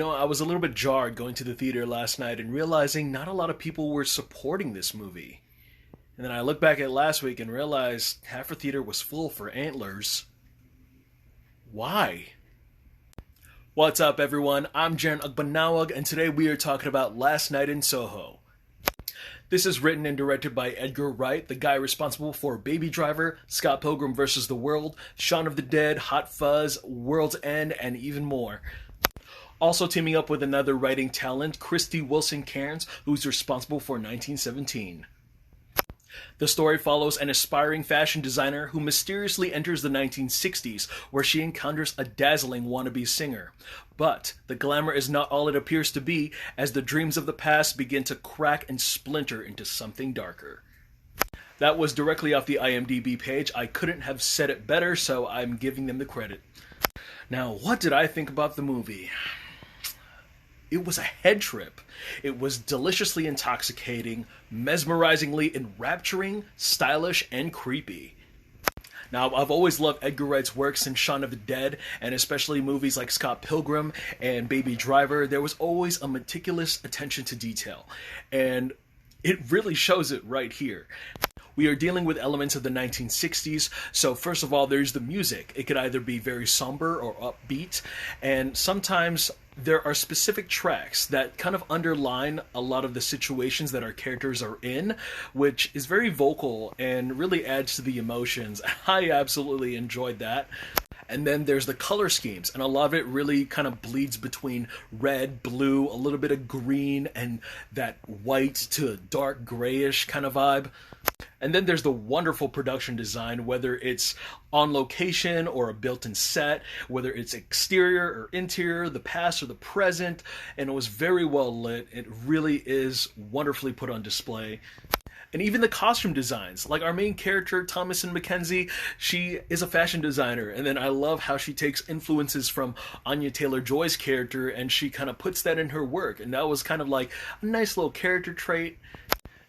I was a little bit jarred going to the theater last night and realizing not a lot of people were supporting this movie. And then I looked back at last week and realized half the theater was full for Antlers. Why? What's up, everyone? I'm Jaren Ugbanawag, and today we are talking about Last Night in Soho. This is written and directed by Edgar Wright, the guy responsible for Baby Driver, Scott Pilgrim vs. the World, Shaun of the Dead, Hot Fuzz, World's End, and even more. Also teaming up with another writing talent, Krysty Wilson-Cairns, who's responsible for 1917. The story follows an aspiring fashion designer who mysteriously enters the 1960s, where she encounters a dazzling wannabe singer. But the glamour is not all it appears to be, as the dreams of the past begin to crack and splinter into something darker. That was directly off the IMDb page. I couldn't have said it better, so I'm giving them the credit. Now, what did I think about the movie? It was a head trip. It was deliciously intoxicating, mesmerizingly enrapturing, stylish, and creepy. Now, I've always loved Edgar Wright's work since Shaun of the Dead, and especially movies like Scott Pilgrim and Baby Driver. There was always a meticulous attention to detail, and it really shows it right here. We are dealing with elements of the 1960s, so first of all, there's the music. It could either be very somber or upbeat, and sometimes there are specific tracks that kind of underline a lot of the situations that our characters are in, which is very vocal and really adds to the emotions. I absolutely enjoyed that. And then there's the color schemes, and a lot of it really kind of bleeds between red, blue, a little bit of green, and that white to dark grayish kind of vibe. And then there's the wonderful production design, whether it's on location or a built-in set, whether it's exterior or interior, the past or the present, and it was very well lit. It really is wonderfully put on display. And even the costume designs, like our main character, Thomasin McKenzie, she is a fashion designer. And then I love how she takes influences from Anya Taylor-Joy's character and she kind of puts that in her work. And that was kind of like a nice little character trait.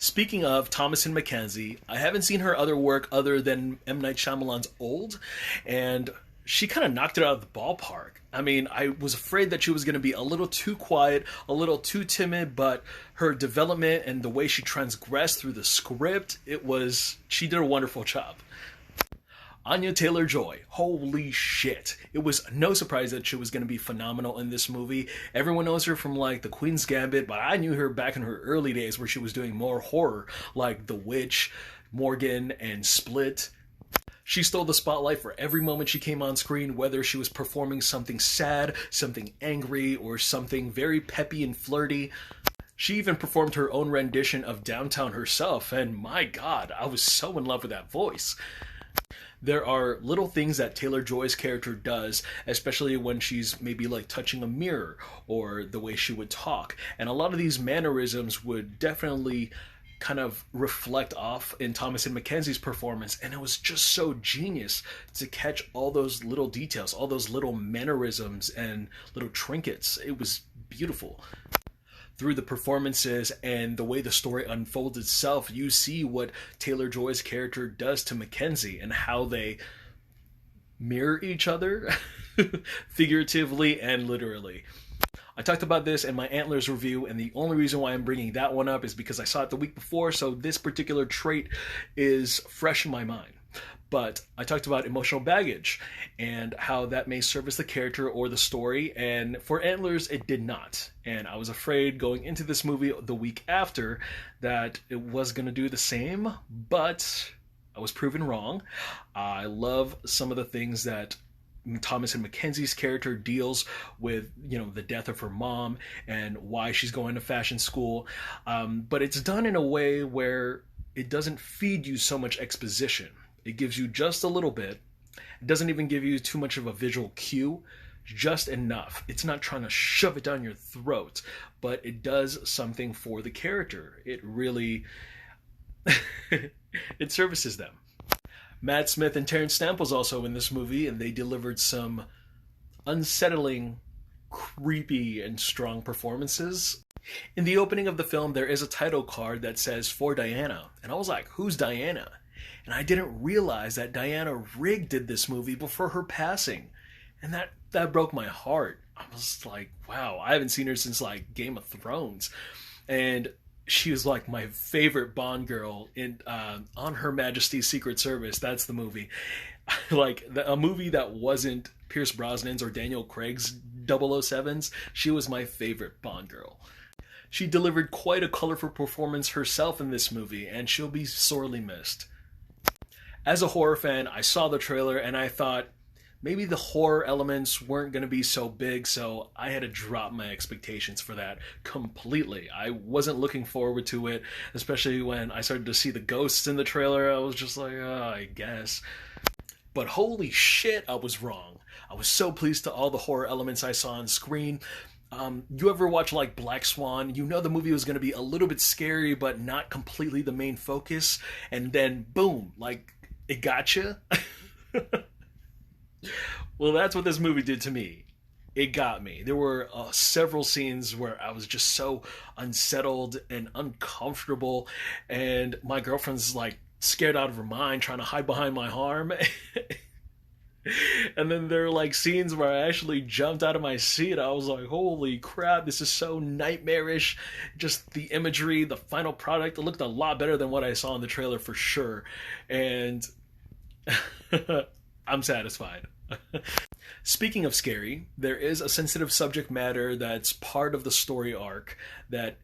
Speaking of Thomasin McKenzie, I haven't seen her other work other than M. Night Shyamalan's Old, and she kind of knocked it out of the ballpark. I mean, I was afraid that she was going to be a little too quiet, a little too timid, but her development and the way she transgressed through the script, she did a wonderful job. Anya Taylor-Joy, holy shit. It was no surprise that she was going to be phenomenal in this movie. Everyone knows her from like The Queen's Gambit, but I knew her back in her early days where she was doing more horror, like The Witch, Morgan, and Split. She stole the spotlight for every moment she came on screen, whether she was performing something sad, something angry, or something very peppy and flirty. She even performed her own rendition of Downtown herself, and my god, I was so in love with that voice. There are little things that Taylor-Joy's character does, especially when she's maybe like touching a mirror or the way she would talk. And a lot of these mannerisms would definitely kind of reflect off in Thomasin McKenzie's performance. And it was just so genius to catch all those little details, all those little mannerisms and little trinkets. It was beautiful. Through the performances and the way the story unfolds itself, you see what Taylor-Joy's character does to Mackenzie and how they mirror each other, figuratively and literally. I talked about this in my Antlers review, and the only reason why I'm bringing that one up is because I saw it the week before, so this particular trait is fresh in my mind. But I talked about emotional baggage and how that may service the character or the story, and for Antlers, it did not. And I was afraid going into this movie the week after that it was going to do the same, but I was proven wrong. I love some of the things that Thomasin McKenzie's character deals with, the death of her mom and why she's going to fashion school. But it's done in a way where it doesn't feed you so much exposition. It gives you just a little bit. It doesn't even give you too much of a visual cue, just enough. It's not trying to shove it down your throat, but it does something for the character. It really, it services them. Matt Smith and Terrence Stamp was also in this movie, and they delivered some unsettling, creepy, and strong performances. In the opening of the film, there is a title card that says, "For Diana," and I was like, who's Diana? And I didn't realize that Diana Rigg did this movie before her passing. And that broke my heart. I was like, wow, I haven't seen her since like Game of Thrones, and she was like my favorite Bond girl in on Her Majesty's Secret Service. That's the movie. Like a movie that wasn't Pierce Brosnan's or Daniel Craig's 007s. She was my favorite Bond girl. She delivered quite a colorful performance herself in this movie, and she'll be sorely missed. As a horror fan, I saw the trailer and I thought maybe the horror elements weren't going to be so big, so I had to drop my expectations for that completely. I wasn't looking forward to it, especially when I started to see the ghosts in the trailer. I was just like, oh, I guess. But holy shit, I was wrong. I was so pleased to all the horror elements I saw on screen. You ever watch like Black Swan? You know the movie was going to be a little bit scary, but not completely the main focus. And then boom, like it got you. Well, that's what this movie did to me. It got me. There were several scenes where I was just so unsettled and uncomfortable, and my girlfriend's like scared out of her mind, trying to hide behind my arm. And then there are like scenes where I actually jumped out of my seat. I was like, holy crap, this is so nightmarish. Just the imagery, the final product, it looked a lot better than what I saw in the trailer for sure. And I'm satisfied. Speaking of scary, there is a sensitive subject matter that's part of the story arc that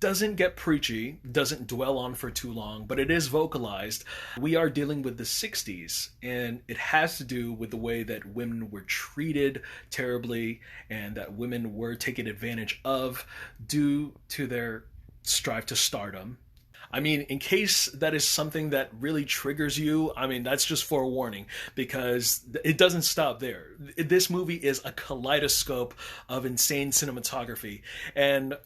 doesn't get preachy, doesn't dwell on for too long, but it is vocalized. We are dealing with the 60s, and it has to do with the way that women were treated terribly and that women were taken advantage of due to their strive to stardom. I mean, in case that is something that really triggers you, I mean, that's just forewarning, because it doesn't stop there. This movie is a kaleidoscope of insane cinematography, and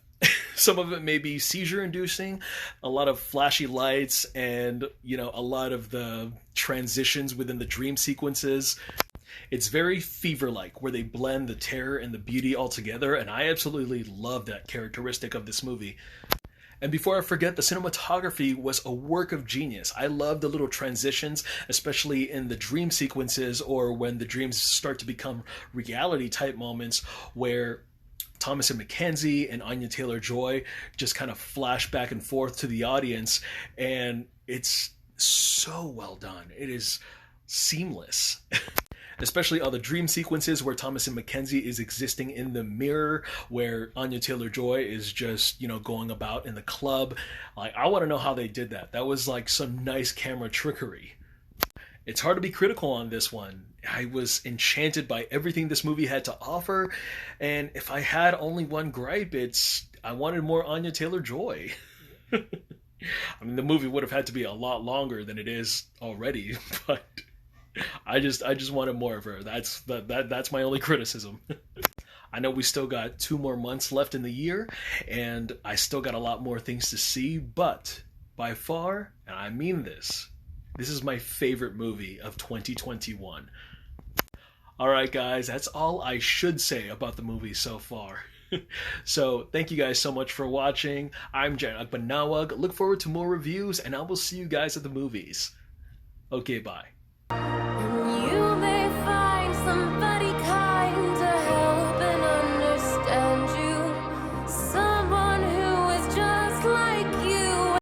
some of it may be seizure inducing, a lot of flashy lights, and, you know, a lot of the transitions within the dream sequences. It's very Fever-like, where they blend the terror and the beauty all together, and I absolutely love that characteristic of this movie. And before I forget, the cinematography was a work of genius. I love the little transitions, especially in the dream sequences or when the dreams start to become reality type moments where Thomasin McKenzie and Anya Taylor-Joy just kind of flash back and forth to the audience, and it's so well done. It is seamless. Especially all the dream sequences where Thomasin McKenzie is existing in the mirror, where Anya Taylor-Joy is just, you know, going about in the club. Like, I want to know how they did that. That was like some nice camera trickery. It's hard to be critical on this one. I was enchanted by everything this movie had to offer, and if I had only one gripe, it's I wanted more Anya Taylor-Joy. I mean, the movie would have had to be a lot longer than it is already, but I just wanted more of her. That's my only criticism. I know we still got 2 more months left in the year, and I still got a lot more things to see, but by far, and I mean this is my favorite movie of 2021. Alright guys, that's all I should say about the movie so far. So, thank you guys so much for watching. I'm Jaren. Look forward to more reviews, and I will see you guys at the movies. Okay, bye.